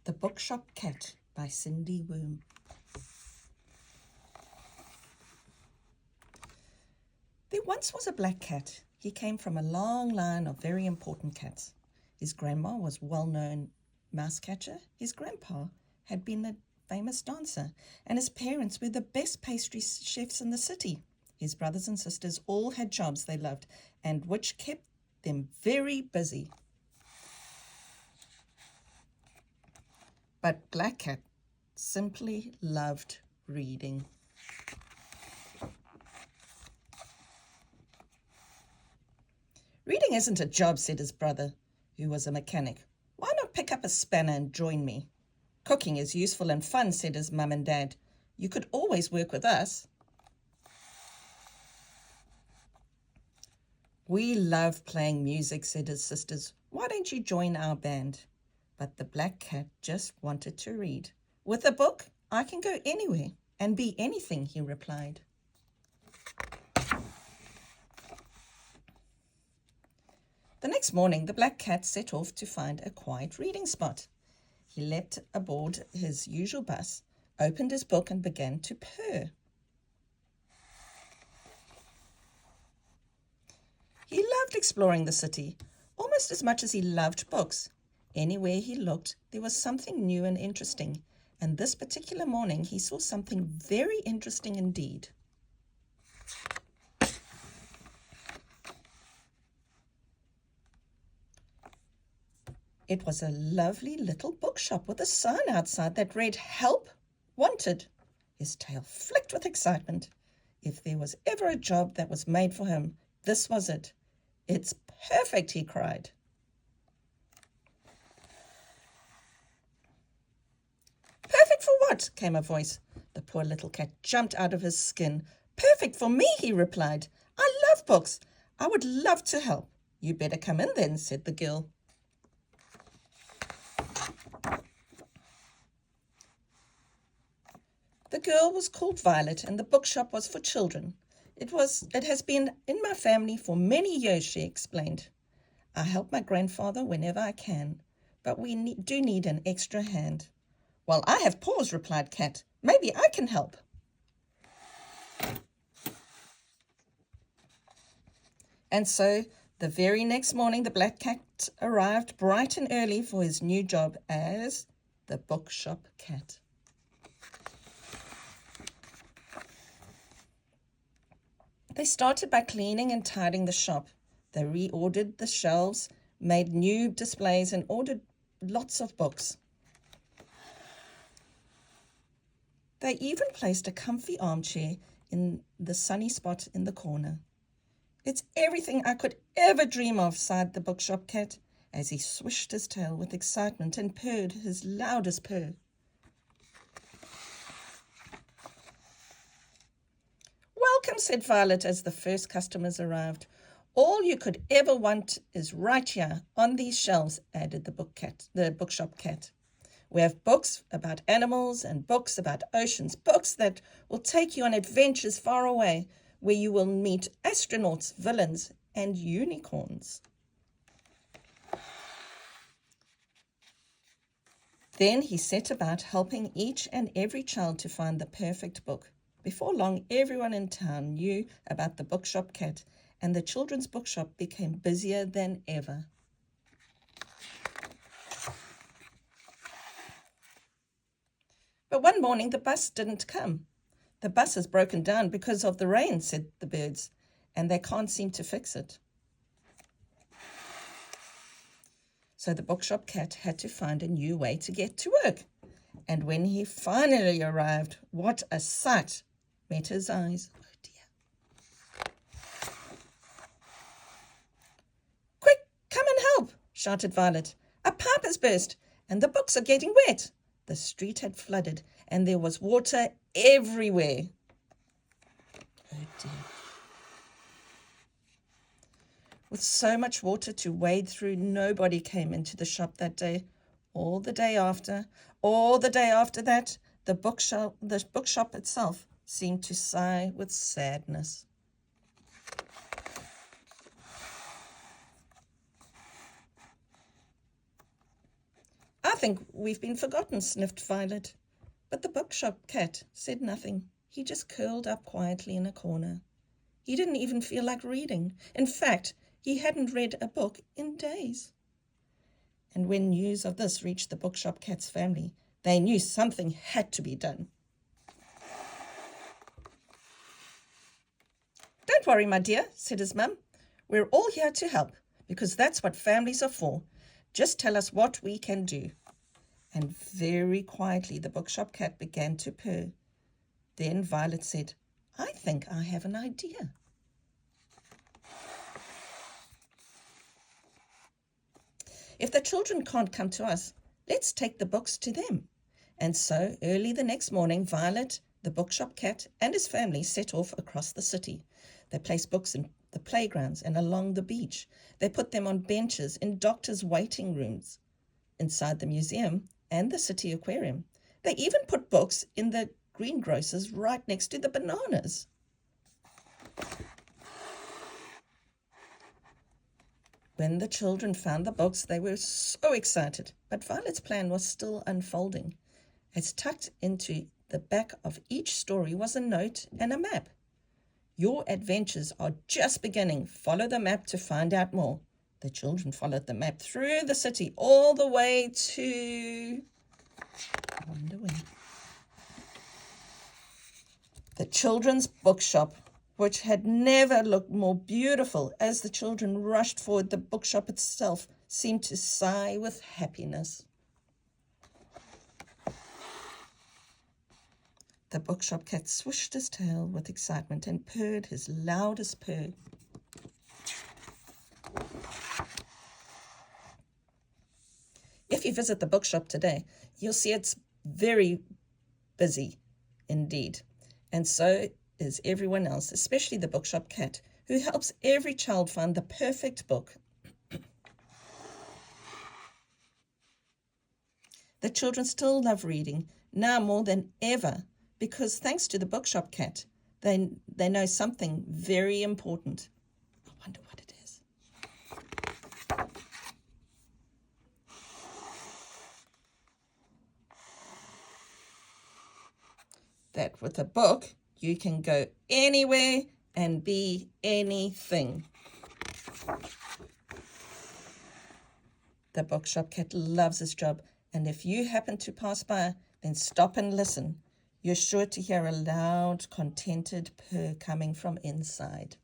The Bookshop Cate by Cindy Wume. There once was a black cat. He came from a long line of very important cats. His grandma was a well-known mouse catcher. His grandpa had been a famous dancer, and his parents were the best pastry chefs in the city. His brothers and sisters all had jobs they loved, and which kept them very busy. But Black Cat simply loved reading. Reading isn't a job, said his brother, who was a mechanic. Why not pick up a spanner and join me? Cooking is useful and fun, said his mum and dad. You could always work with us. We love playing music, said his sisters. Why don't you join our band? But the black cat just wanted to read. With a book, I can go anywhere and be anything, he replied. The next morning, the black cat set off to find a quiet reading spot. He leapt aboard his usual bus, opened his book and began to purr. He loved exploring the city, almost as much as he loved books. Anywhere he looked, there was something new and interesting, and this particular morning he saw something very interesting indeed. It was a lovely little bookshop with a sign outside that read, "Help Wanted." His tail flicked with excitement. If there was ever a job that was made for him, this was it. "It's perfect," he cried. "Perfect for what?" came a voice. The poor little cat jumped out of his skin. "Perfect for me," he replied. "I love books. I would love to help." "You better come in then," said the girl. The girl was called Violet, and the bookshop was for children. It has been in my family for many years, she explained. I help my grandfather whenever I can, but we do need an extra hand. "Well, I have paws," replied Cat. "Maybe I can help." And so the very next morning the black cat arrived bright and early for his new job as the Bookshop Cat. They started by cleaning and tidying the shop. They reordered the shelves, made new displays, and ordered lots of books. They even placed a comfy armchair in the sunny spot in the corner. "It's everything I could ever dream of," sighed the Bookshop Cat, as he swished his tail with excitement and purred his loudest purr. "Welcome," said Violet as the first customers arrived. "All you could ever want is right here on these shelves," added the Bookshop Cat. "We have books about animals and books about oceans, books that will take you on adventures far away, where you will meet astronauts, villains, and unicorns." Then he set about helping each and every child to find the perfect book. Before long, everyone in town knew about the Bookshop Cat, and the children's bookshop became busier than ever. But one morning the bus didn't come. "The bus has broken down because of the rain," said the birds, "and they can't seem to fix it." So the Bookshop Cat had to find a new way to get to work. And when he finally arrived, what a sight met his eyes. "Oh dear." "Quick, come and help," shouted Violet. "A pipe has burst, and the books are getting wet." The street had flooded, and there was water everywhere. Oh dear. With so much water to wade through, nobody came into the shop that day. All the day after that, the bookshop itself seemed to sigh with sadness. I think we've been forgotten, sniffed Violet. But the bookshop cat said nothing. He just curled up quietly in a corner. He didn't even feel like reading. In fact, he hadn't read a book in days. And when news of this reached the bookshop cat's family, they knew something had to be done. Don't worry, my dear, said his mum. We're all here to help, because that's what families are for. Just tell us what we can do. And very quietly the bookshop cat began to purr. Then Violet said, I think I have an idea. If the children can't come to us, let's take the books to them. And so early the next morning, Violet, the bookshop cat, and his family set off across the city. They placed books in the playgrounds and along the beach. They put them on benches in doctors' waiting rooms, inside the museum and the city aquarium. They even put books in the greengrocers right next to the bananas. When the children found the books, they were so excited, but Violet's plan was still unfolding. As tucked into the back of each story was a note and a map. Your adventures are just beginning. Follow the map to find out more. The children followed the map through the city all the way to... I wonder when. The children's bookshop, which had never looked more beautiful. As the children rushed forward, the bookshop itself seemed to sigh with happiness. The bookshop cat swished his tail with excitement and purred his loudest purr. If you visit the bookshop today, you'll see it's very busy indeed. And so is everyone else, especially the bookshop cat, who helps every child find the perfect book. The children still love reading, now more than ever, because thanks to the bookshop cat, they know something very important. I wonder what it is. That with a book, you can go anywhere and be anything. The bookshop cat loves his job, and if you happen to pass by, then stop and listen. You're sure to hear a loud, contented purr coming from inside.